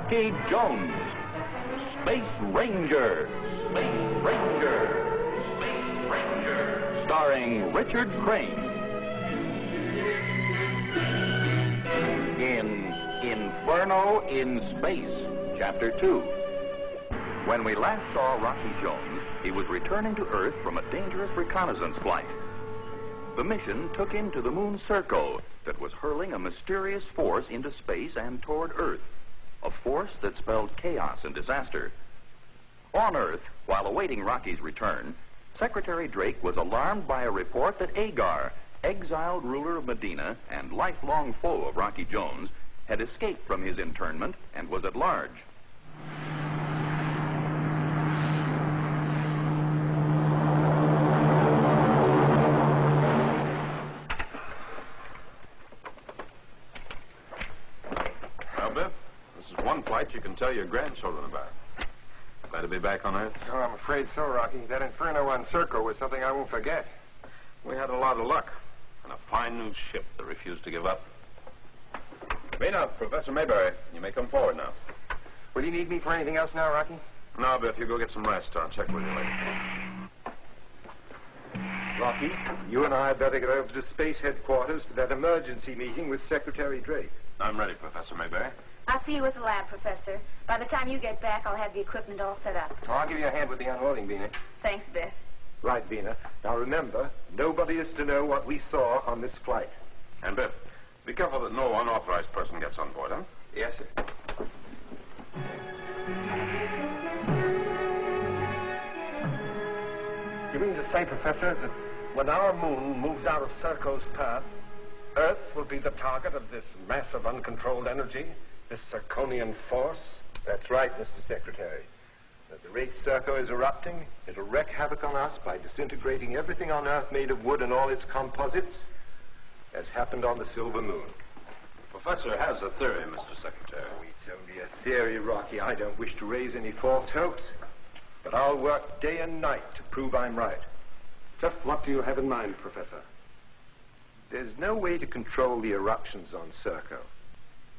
Rocky Jones, Space Ranger, Space Ranger, Space Ranger, starring Richard Crane. In Inferno in Space, Chapter 2. When we last saw Rocky Jones, he was returning to Earth from a dangerous reconnaissance flight. The mission took him to the moon Serco that was hurling a mysterious force into space and toward Earth, a force that spelled chaos and disaster. On Earth, while awaiting Rocky's return, Secretary Drake was alarmed by a report that Agar, exiled ruler of Medina and lifelong foe of Rocky Jones, had escaped from his internment and was at large. You can tell your grandchildren about. Glad to be back on Earth? Oh, I'm afraid so, Rocky. That Inferno on Serco was something I won't forget. We had a lot of luck. And a fine new ship that refused to give up. Bina, Professor Mayberry, you may come forward now. Will you need me for anything else now, Rocky? No, Biff, you go get some rest. I'll check with you later. Rocky, you and I better get over to space headquarters for that emergency meeting with Secretary Drake. I'm ready, Professor Mayberry. I'll see you at the lab, Professor. By the time you get back, I'll have the equipment all set up. Oh, I'll give you a hand with the unloading, Bina. Thanks, Biff. Right, Bina. Now remember, nobody is to know what we saw on this flight. And Biff, be careful that no unauthorized person gets on board, huh? Yes, sir. You mean to say, Professor, that when our moon moves out of Serco's path, Earth will be the target of this mass of uncontrolled energy, this Serconian force? That's right, Mr. Secretary. At the rate Serco is erupting, it'll wreak havoc on us by disintegrating everything on Earth made of wood and all its composites, as happened on the Silver Moon. The professor has a theory, Mr. Secretary. Oh, it's only a theory, Rocky. I don't wish to raise any false hopes, but I'll work day and night to prove I'm right. Just what do you have in mind, Professor? There's no way to control the eruptions on Serco,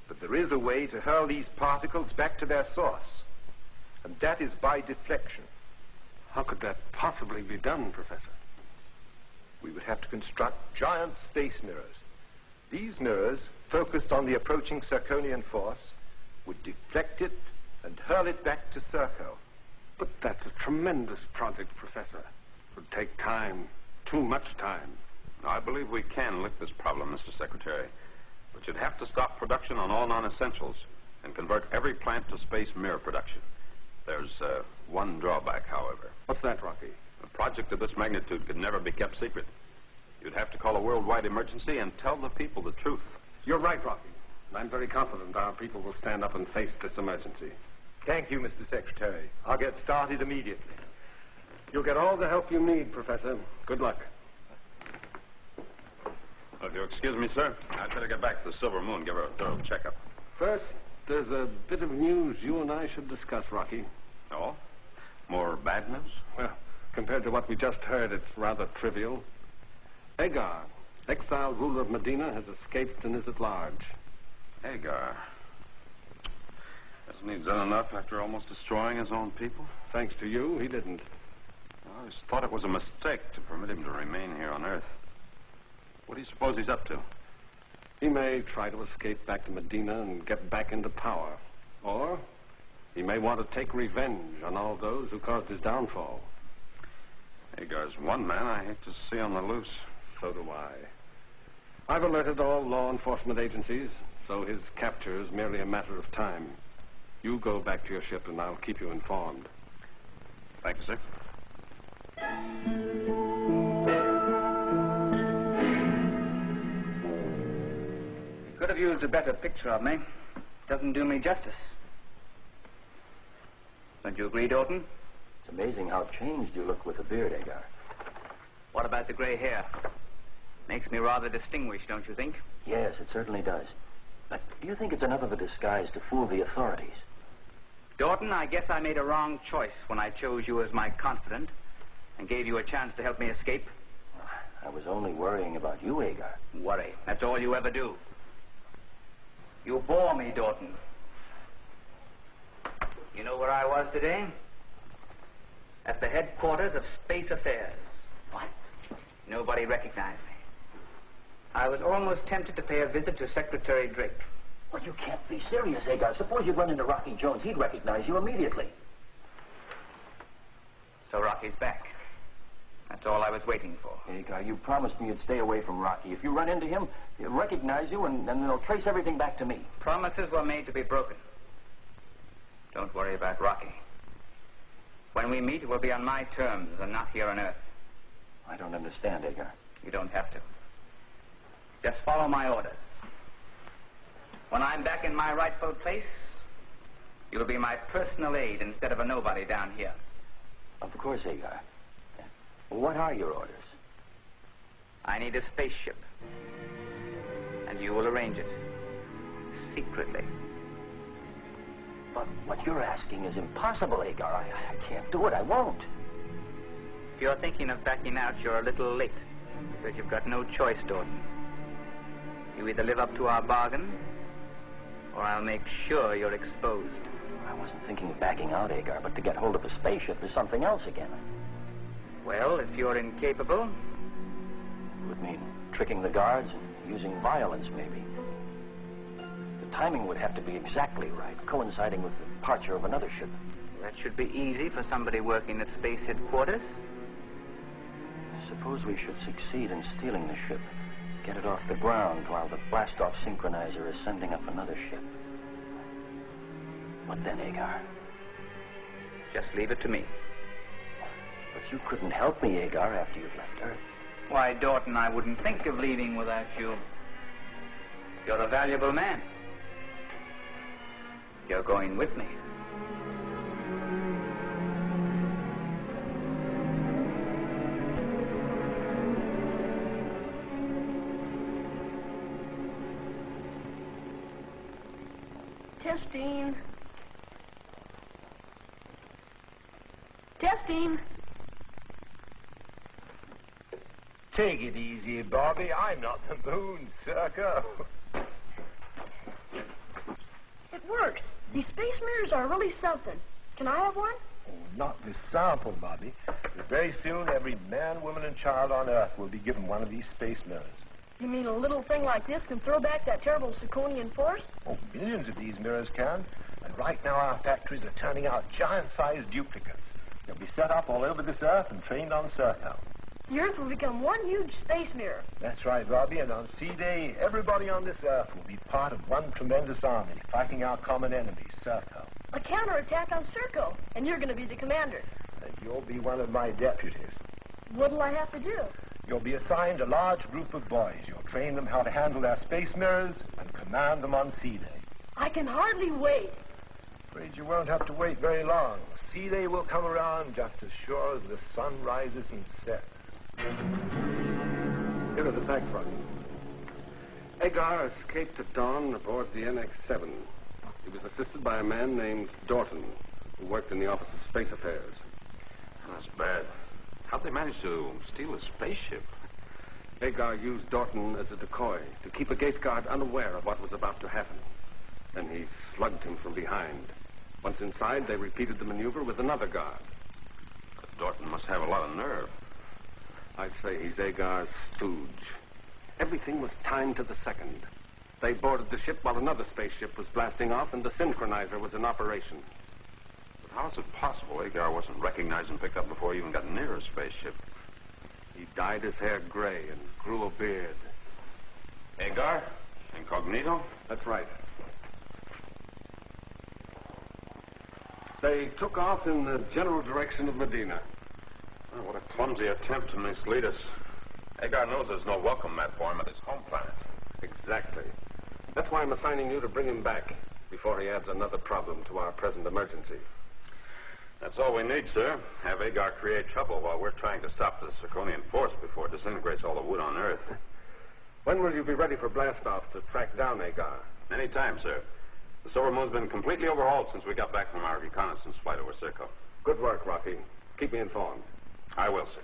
but there is a way to hurl these particles back to their source, and that is by deflection. How could that possibly be done, Professor? We would have to construct giant space mirrors. These mirrors, focused on the approaching Serconian force, would deflect it and hurl it back to Serco. But that's a tremendous project, Professor. It would take time, too much time. I believe we can lift this problem, Mr. Secretary. But you'd have to stop production on all non-essentials and convert every plant to space mirror production. There's one drawback, however. What's that, Rocky? A project of this magnitude could never be kept secret. You'd have to call a worldwide emergency and tell the people the truth. You're right, Rocky. I'm very confident our people will stand up and face this emergency. Thank you, Mr. Secretary. I'll get started immediately. You'll get all the help you need, Professor. Good luck. Well, if you'll excuse me, sir, I'd better get back to the Silver Moon, give her a thorough checkup. First, there's a bit of news you and I should discuss, Rocky. Oh? More bad news? Well, compared to what we just heard, it's rather trivial. Agar, exiled ruler of Medina, has escaped and is at large. Agar. Hasn't he done enough after almost destroying his own people? Thanks to you, he didn't. I always thought it was a mistake to permit him to remain here on Earth. What do you suppose he's up to? He may try to escape back to Medina and get back into power. Or he may want to take revenge on all those who caused his downfall. Agar's one man I hate to see on the loose. So do I. I've alerted all law enforcement agencies, so his capture is merely a matter of time. You go back to your ship and I'll keep you informed. Thank you, sir. Could have used a better picture of me. Doesn't do me justice. Don't you agree, Dalton? It's amazing how changed you look with the beard, Agar. What about the gray hair? Makes me rather distinguished, don't you think? Yes, it certainly does. But do you think it's enough of a disguise to fool the authorities? Dalton, I guess I made a wrong choice when I chose you as my confidant and gave you a chance to help me escape. I was only worrying about you, Agar. Worry. That's all you ever do. You bore me, Dalton. You know where I was today? At the headquarters of Space Affairs. What? Nobody recognized me. I was almost tempted to pay a visit to Secretary Drake. Well, you can't be serious, Agar. Suppose you run into Rocky Jones. He'd recognize you immediately. So Rocky's back. That's all I was waiting for. Agar, you promised me you'd stay away from Rocky. If you run into him, he'll recognize you, and then they'll trace everything back to me. Promises were made to be broken. Don't worry about Rocky. When we meet, it will be on my terms and not here on Earth. I don't understand, Agar. You don't have to. Just follow my orders. When I'm back in my rightful place, you'll be my personal aide instead of a nobody down here. Of course, Agar. What are your orders? I need a spaceship. And you will arrange it. Secretly. But what you're asking is impossible, Agar. I can't do it. I won't. If you're thinking of backing out, you're a little late. But you've got no choice, Dorton. You either live up to our bargain, or I'll make sure you're exposed. I wasn't thinking of backing out, Agar, but to get hold of a spaceship is something else again. Well, if you're incapable... It would mean tricking the guards and using violence, maybe. The timing would have to be exactly right, coinciding with the departure of another ship. That should be easy for somebody working at space headquarters. Suppose we should succeed in stealing the ship, get it off the ground while the blast-off synchronizer is sending up another ship. What then, Agar? Just leave it to me. But you couldn't help me, Agar, after you've left Earth. Why, Dorton, I wouldn't think of leaving without you. You're a valuable man. You're going with me. Testing. Testing. Take it easy, Bobby. I'm not the moon, Circo. It works. These space mirrors are really something. Can I have one? Oh, not this sample, Bobby. But very soon, every man, woman, and child on Earth will be given one of these space mirrors. You mean a little thing like this can throw back that terrible Siconian force? Oh, millions of these mirrors can. And right now, our factories are turning out giant-sized duplicates. They'll be set up all over this Earth and trained on Circo. The Earth will become one huge space mirror. That's right, Robbie. And on C-Day, everybody on this Earth will be part of one tremendous army fighting our common enemy, Circo. A counterattack on Circo, and you're going to be the commander. And you'll be one of my deputies. What'll I have to do? You'll be assigned a large group of boys. You'll train them how to handle their space mirrors and command them on C-Day. I can hardly wait. Afraid you won't have to wait very long. C-Day will come around just as sure as the sun rises and sets. Here are the facts, Rocky. Agar escaped at dawn aboard the NX-7. He was assisted by a man named Dorton, who worked in the Office of Space Affairs. That's bad. How'd they manage to steal a spaceship? Agar used Dorton as a decoy to keep a gate guard unaware of what was about to happen. Then he slugged him from behind. Once inside, they repeated the maneuver with another guard. But Dorton must have a lot of nerve. I'd say he's Agar's stooge. Everything was timed to the second. They boarded the ship while another spaceship was blasting off, and the synchronizer was in operation. But how is it possible Agar wasn't recognized and picked up before he even got near a spaceship? He dyed his hair gray and grew a beard. Agar? Incognito? That's right. They took off in the general direction of Medina. Oh, what a clumsy attempt to mislead us. Agar knows there's no welcome mat for him at his home planet. Exactly. That's why I'm assigning you to bring him back before he adds another problem to our present emergency. That's all we need, sir. Have Agar create trouble while we're trying to stop the Siconian force before it disintegrates all the wood on Earth. When will you be ready for blastoff to track down Agar? Any time, sir. The Silver Moon's been completely overhauled since we got back from our reconnaissance flight over Circo. Good work, Rocky. Keep me informed. I will, sir.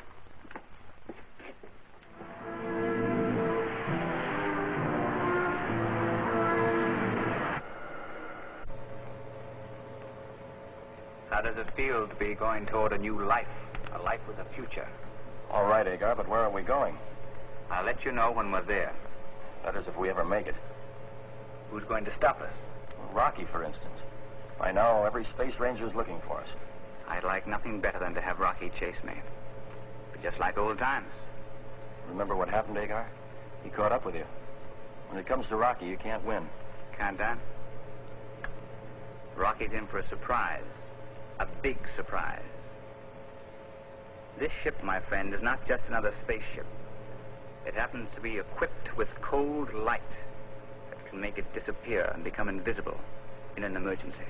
does it feel to be going toward a new life? A life with a future? All right, Agar, but where are we going? I'll let you know when we're there. That is, if we ever make it. Who's going to stop us? Rocky, for instance. By now, every space ranger is looking for us. I'd like nothing better than to have Rocky chase me. But just like old times. Remember what happened, Agar? He caught up with you. When it comes to Rocky, you can't win. Can't I? Rocky's in for a surprise. A big surprise. This ship, my friend, is not just another spaceship. It happens to be equipped with cold light that can make it disappear and become invisible in an emergency.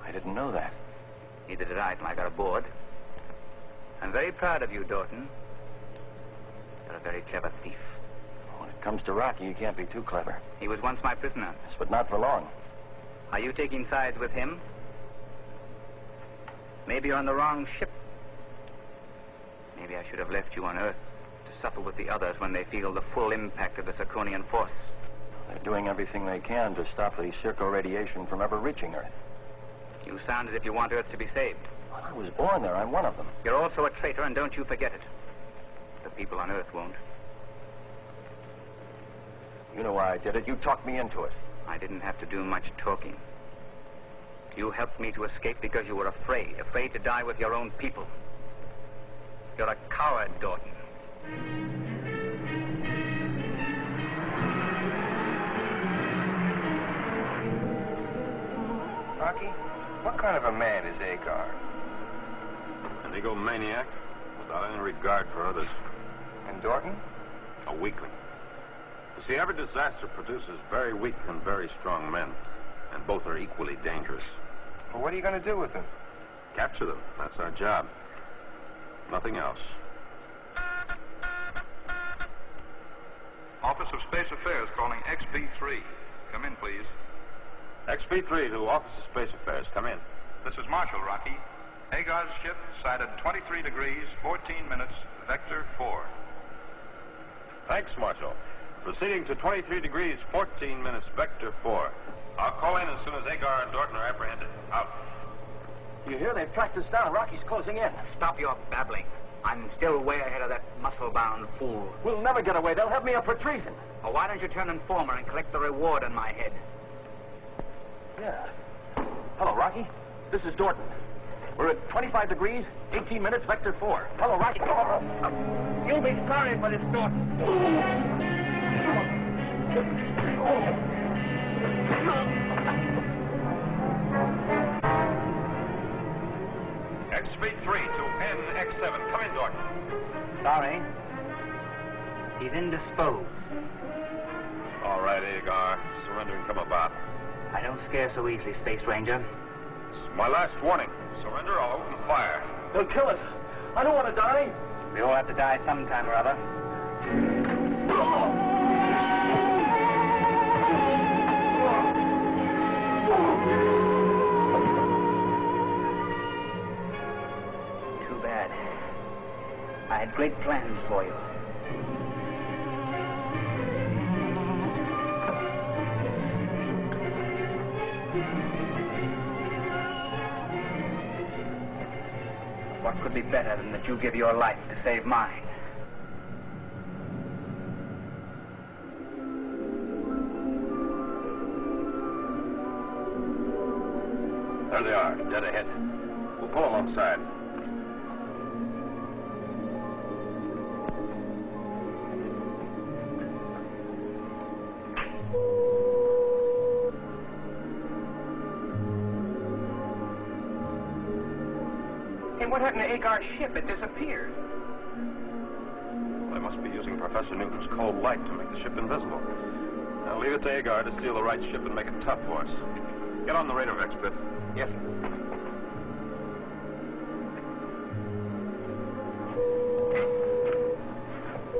I didn't know that. Neither did I till I got aboard. I'm very proud of you, Dorton. You're a very clever thief. When it comes to Rocky, you can't be too clever. He was once my prisoner. Yes, but not for long. Are you taking sides with him? Maybe you're on the wrong ship. Maybe I should have left you on Earth to suffer with the others when they feel the full impact of the Zirconian force. They're doing everything they can to stop the circo-radiation from ever reaching Earth. You sound as if you want Earth to be saved. Well, I was born there. I'm one of them. You're also a traitor, and don't you forget it. The people on Earth won't. You know why I did it. You talked me into it. I didn't have to do much talking. You helped me to escape because you were afraid to die with your own people. You're a coward, Dorton. Rocky, what kind of a man is Agar? An egomaniac without any regard for others. And Dorton? A weakling. You see, every disaster produces very weak and very strong men, and both are equally dangerous. Well, what are you going to do with them? Capture them. That's our job. Nothing else. Office of Space Affairs calling XB3. Come in, please. XB3 to Office of Space Affairs. Come in. This is Marshall, Rocky. Agar's ship sighted 23 degrees, 14 minutes, vector 4. Thanks, Marshal. Proceeding to 23 degrees, 14 minutes, vector 4. I'll call in as soon as Agar and Dorton are apprehended. Out. You hear? They've tracked us down. Rocky's closing in. Stop your babbling. I'm still way ahead of that muscle-bound fool. We'll never get away. They'll have me up for treason. Well, why don't you turn informer and collect the reward on my head? Yeah. Hello, Rocky. This is Dorton. We're at 25 degrees, 18 minutes, vector 4. Hello, Rocky. You'll be sorry for this, Dorton. XB3 to NX7. Come in, Dorton. Sorry. He's indisposed. All right, Agar. Surrender and come about. I don't scare so easily, Space Ranger. This is my last warning. Surrender, I'll open fire. They'll kill us. I don't want to die. We all have to die sometime or other. Too bad. I had great plans for you. What could be better than that you give your life to save mine? There they are, dead ahead. We'll pull alongside. Hey, what happened to Agar's ship? It disappeared. They must be using Professor Newton's cold light to make the ship invisible. Now leave it to Agar to steal the right ship and make it tough for us. Get on the radar, Expert. Yes, sir.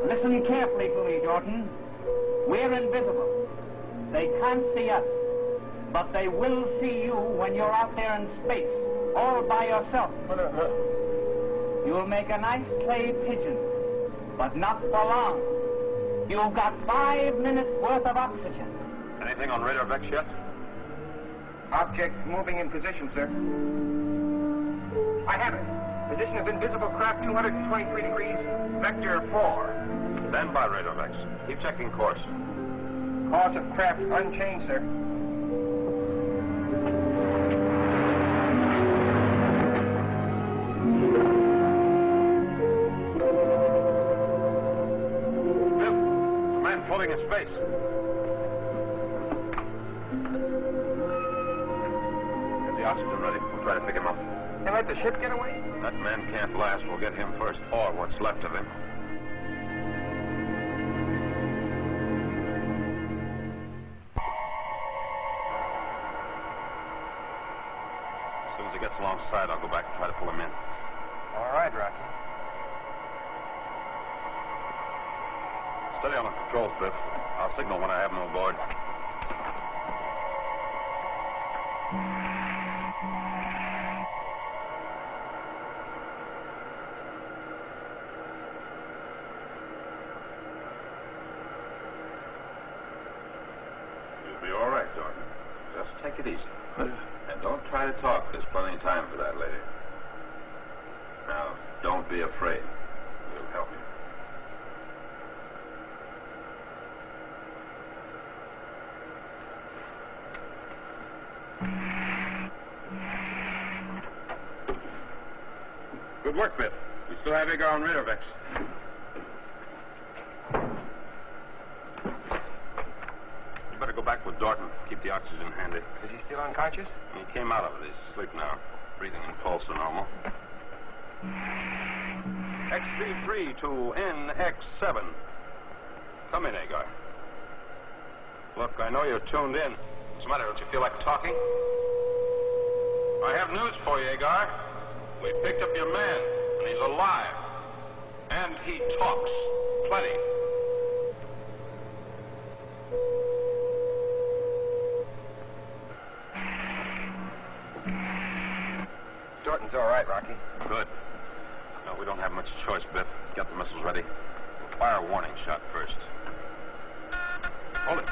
Listen carefully to me, Dorton. We're invisible. They can't see us, but they will see you when you're out there in space, all by yourself. You'll make a nice clay pigeon, but not for long. You've got 5 minutes worth of oxygen. Anything on radar Vex yet? Object moving in position, sir. I have it. Position of invisible craft 223 degrees, vector 4. Stand by, Radovex. Keep checking course. Course of craft unchanged, sir. Bill, a man floating in space. Get the oxygen ready. We'll try to pick him up. They let the ship get away? That man can't last. We'll get him first, or what's left of him. As soon as he gets alongside, I'll go back and try to pull him in. All right, Rocky. Steady on the controls, Biff. I'll signal when I have him aboard. You'll be all right, Dorton. Just take it easy. And don't try to talk. There's plenty of time for that later. Now, don't be afraid. We'll help you. Good work, Biff. We still have Igor on Radovex. You better go back with Dorton. Keep the oxygen handy. Is he still unconscious? He came out of it. He's asleep now. Breathing and pulse are normal. XV3 to NX7. Come in, Agar. Look, I know you're tuned in. What's the matter? Don't you feel like talking? I have news for you, Agar. We picked up your man, and he's alive. And he talks. Plenty. Dorton's all right, Rocky. Good. No, we don't have much choice, Biff. Get the missiles ready. We'll fire a warning shot first. Hold it.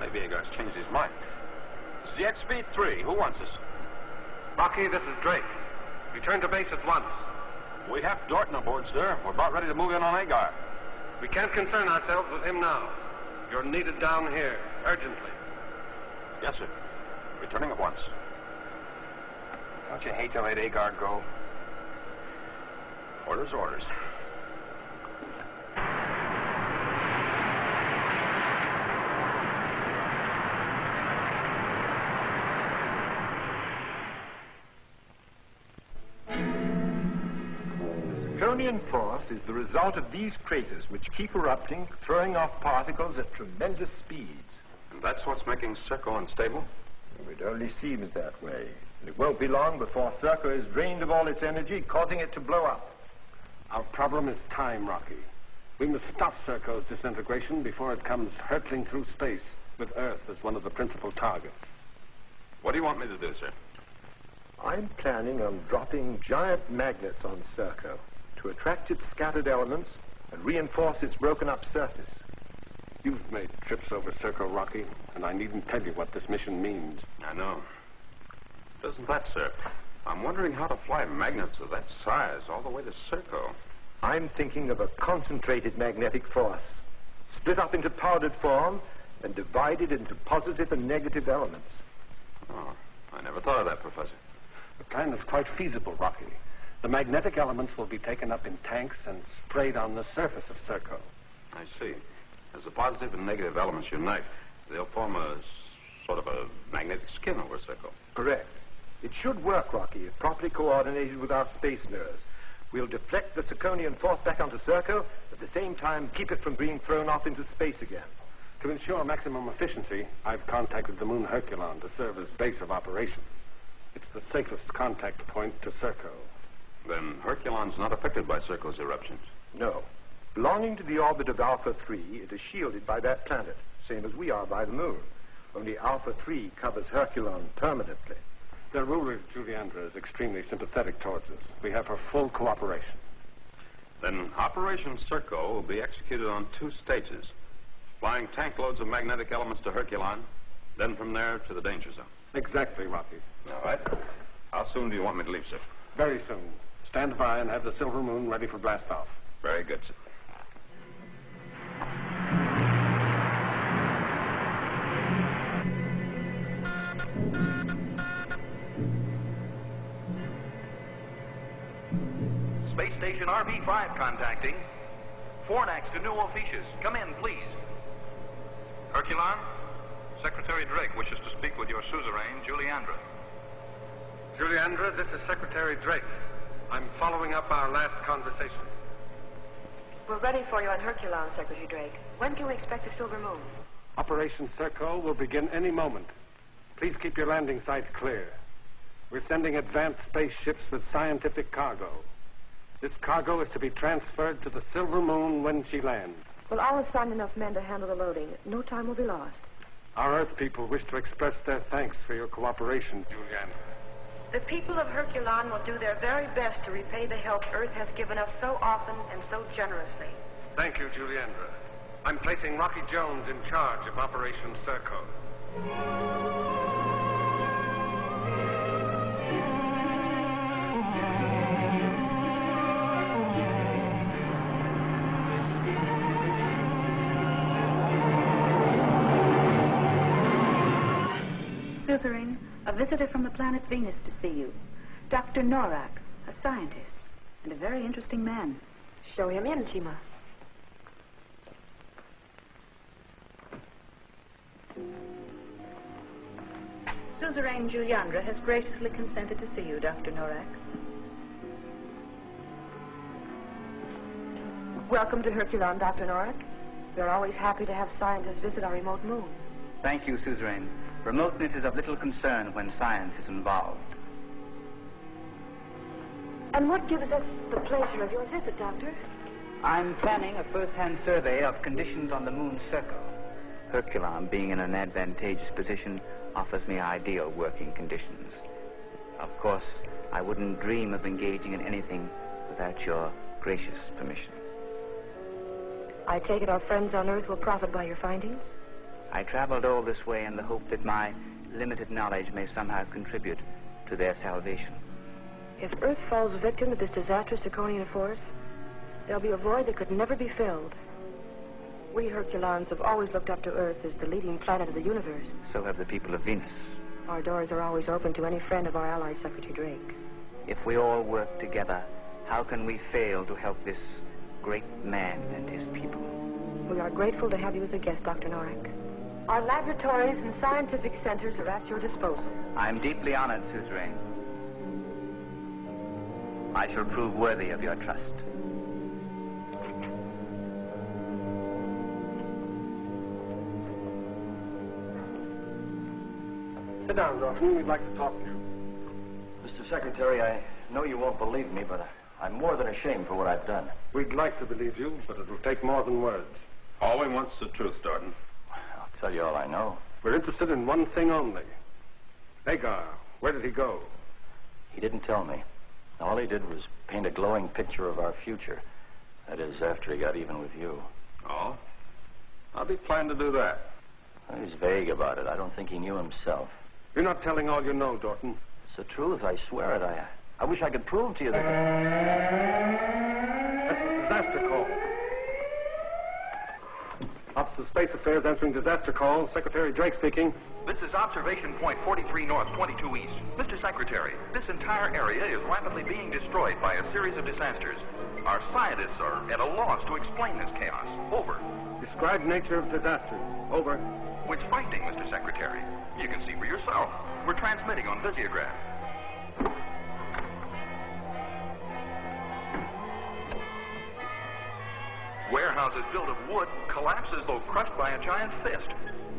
Maybe Agar's changed his mind. This is the XV3. Who wants us? Rocky, this is Drake. Return to base at once. We have Dorton aboard, sir. We're about ready to move in on Agar. We can't concern ourselves with him now. You're needed down here, urgently. Yes, sir. Returning at once. Don't you hate to let Agar go? Orders, orders. Draconian force is the result of these craters, which keep erupting, throwing off particles at tremendous speeds. And that's what's making Serco unstable? It only seems that way. And it won't be long before Serco is drained of all its energy, causing it to blow up. Our problem is time, Rocky. We must stop Serco's disintegration before it comes hurtling through space, with Earth as one of the principal targets. What do you want me to do, sir? I'm planning on dropping giant magnets on Serco to attract its scattered elements and reinforce its broken-up surface. You've made trips over Serco, Rocky, and I needn't tell you what this mission means. I know. Doesn't that, sir? I'm wondering how to fly magnets of that size all the way to Serco. I'm thinking of a concentrated magnetic force, split up into powdered form and divided into positive and negative elements. Oh, I never thought of that, Professor. The plan is quite feasible, Rocky. The magnetic elements will be taken up in tanks and sprayed on the surface of Serco. I see. As the positive and negative elements unite, they'll form a sort of a magnetic skin over Serco. Correct. It should work, Rocky, if properly coordinated with our space mirrors. We'll deflect the Serconian force back onto Serco, at the same time keep it from being thrown off into space again. To ensure maximum efficiency, I've contacted the moon Herculon to serve as base of operations. It's the safest contact point to Serco. Then Herculon's not affected by Serco's eruptions? No. Belonging to the orbit of Alpha 3, it is shielded by that planet, same as we are by the moon. Only Alpha 3 covers Herculon permanently. Their ruler, Juliandra, is extremely sympathetic towards us. We have her full cooperation. Then Operation Serco will be executed on 2 stages. Flying tank loads of magnetic elements to Herculon Then from there to the danger zone. Exactly, Rocky. All right. How soon do you want me to leave, sir? Very soon. Stand by and have the Silver Moon ready for blast-off. Very good, sir. Space Station RV-5 contacting. Fornax to new officials. Come in, please. Herculon, Secretary Drake wishes to speak with your suzerain, Juliandra. Juliandra, this is Secretary Drake. I'm following up our last conversation. We're ready for you on Herculon, Secretary Drake. When can we expect the Silver Moon? Operation Circle will begin any moment. Please keep your landing site clear. We're sending advanced spaceships with scientific cargo. This cargo is to be transferred to the Silver Moon when she lands. Well, I'll assign enough men to handle the loading. No time will be lost. Our Earth people wish to express their thanks for your cooperation, Juliandra. The people of Herculon will do their very best to repay the help Earth has given us so often and so generously. Thank you, Juliandra. I'm placing Rocky Jones in charge of Operation Circle. Suzerain, a visitor from the planet Venus to see you. Dr. Norak, a scientist, and a very interesting man. Show him in, Chima. Suzerain Juliandra has graciously consented to see you, Dr. Norak. Welcome to Herculon, Dr. Norak. We're always happy to have scientists visit our remote moon. Thank you, Suzerain. Remoteness is of little concern when science is involved. And what gives us the pleasure of your visit, Doctor? I'm planning a first-hand survey of conditions on the moon's circle. Herculon, being in an advantageous position, offers me ideal working conditions. Of course, I wouldn't dream of engaging in anything without your gracious permission. I take it our friends on Earth will profit by your findings? I traveled all this way in the hope that my limited knowledge may somehow contribute to their salvation. If Earth falls victim to this disastrous Draconian force, there'll be a void that could never be filled. We Herculons have always looked up to Earth as the leading planet of the universe. So have the people of Venus. Our doors are always open to any friend of our ally, Secretary Drake. If we all work together, how can we fail to help this great man and his people? We are grateful to have you as a guest, Dr. Norak. Our laboratories and scientific centers are at your disposal. I'm deeply honored, Suzerain. I shall prove worthy of your trust. Sit down, Dorfman. We'd like to talk to you. Mr. Secretary, I know you won't believe me, but I'm more than ashamed for what I've done. We'd like to believe you, but it'll take more than words. All we want's the truth, Dorton. I'll tell you all I know. We're interested in one thing only. Hagar, where did he go? He didn't tell me. All he did was paint a glowing picture of our future. That is, after he got even with you. Oh? How'd he plan to do that? Well, he's vague about it. I don't think he knew himself. You're not telling all you know, Dorton. It's the truth, I swear it. I wish I could prove to you that... That's a disaster call. Office of Space Affairs answering disaster call. Secretary Drake speaking. This is observation point 43 north, 22 east. Mr. Secretary, this entire area is rapidly being destroyed by a series of disasters. Our scientists are at a loss to explain this chaos. Over. Describe nature of disasters. Over. It's frightening, Mr. Secretary. You can see for yourself. We're transmitting on Visiograph. Warehouses built of wood collapse as though crushed by a giant fist.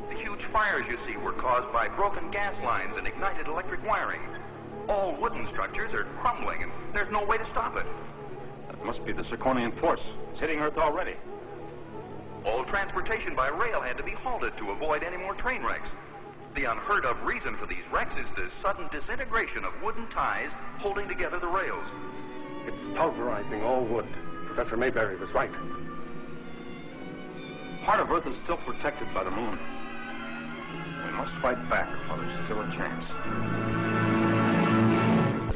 The huge fires you see were caused by broken gas lines and ignited electric wiring. All wooden structures are crumbling, and there's no way to stop it. That must be the Zirconian force. It's hitting Earth already. All transportation by rail had to be halted to avoid any more train wrecks. The unheard-of reason for these wrecks is the sudden disintegration of wooden ties holding together the rails. It's pulverizing all wood. Professor Mayberry was right. Part of Earth is still protected by the moon. We must fight back while there's still a chance.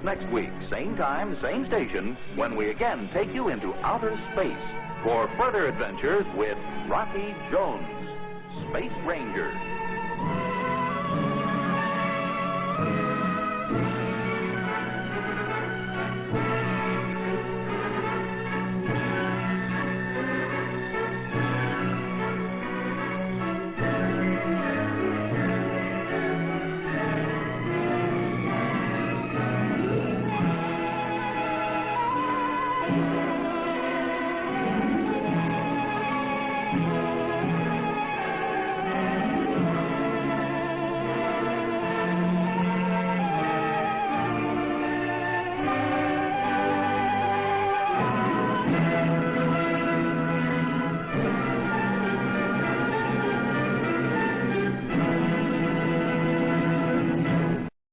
Next week, same time, same station, when we again take you into outer space for further adventures with Rocky Jones, Space Ranger.